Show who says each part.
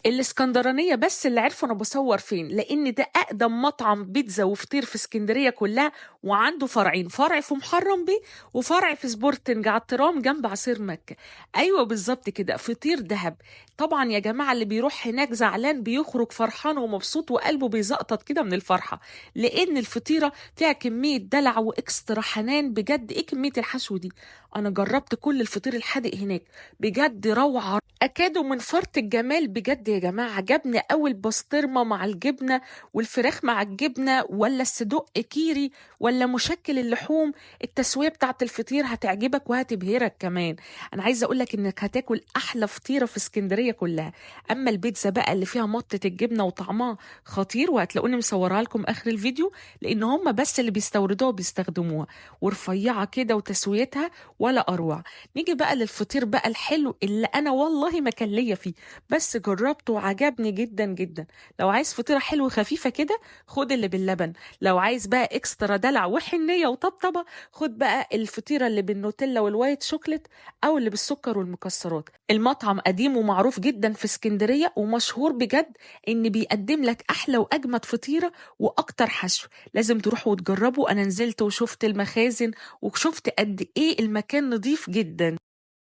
Speaker 1: الاسكندرانية بس اللي عرفوا أنا باصوّر فين، لإن ده أقدم مطعم بيتزا وفطير في اسكندرية كلّها، وعنده فرعين، فرع في محرم بيه، وفرع في سبورتنج على الترام جنب عصير مكة. أيوه بالضبط كده، فطير دهب. طبعًا يا جماعة اللي بيروح هناك زعلان بيخرج فرحان ومبسوط وقلبه بيزقطط كده من الفرحة، لإن الفطيرة فيها كمية دلع وإكسترا حنان بجد. إيه كمية الحشو دي! أنا جرّبت كل الفطير الحادق هناك، بجد روعة. أكادوا من فرط الجمال بجد يا جماعة. عجبني أوي البسطرمة مع الجبنة والفراخ مع الجبنة، ولا الصدق كيري، ولا مشكل اللحوم. التسوية بتاعة الفطير هتعجبك وهتبهرك كمان. أنا عايزة أقولك إنك هتاكل أحلى فطيرة في اسكندرية كلها. أما البيتزا بقى اللي فيها مطة الجبنة وطعمها خطير، وهتلاقوني مصورها لكم آخر الفيديو، لأن هم بس اللي بيستوردوها وبيستخدموها، ورفيعة كده وتسويتها ولا أروع. نيجي بقى للفطير بقى الحلو اللي أنا والله ما كان ليا فيه، بس جربته وعجبني جدا جدا. لو عايز فطيرة حلوة خفيفة كده، خد اللي باللبن. لو عايز بقى اكسترا دلع وحنية وطبطبة، خد بقى الفطيرة اللي بالنوتيلا والوايت شوكليت، أو اللي بالسكر والمكسرات. المطعم قديم ومعروف جدا في اسكندرية، ومشهور بجد إن بيقدم لك أحلى وأجمد فطيرة وأكتر حشو. لازم تروح وتجربه. أنا نزلت وشفت المخازن، وشفت قد إيه المكان نظيف جدا.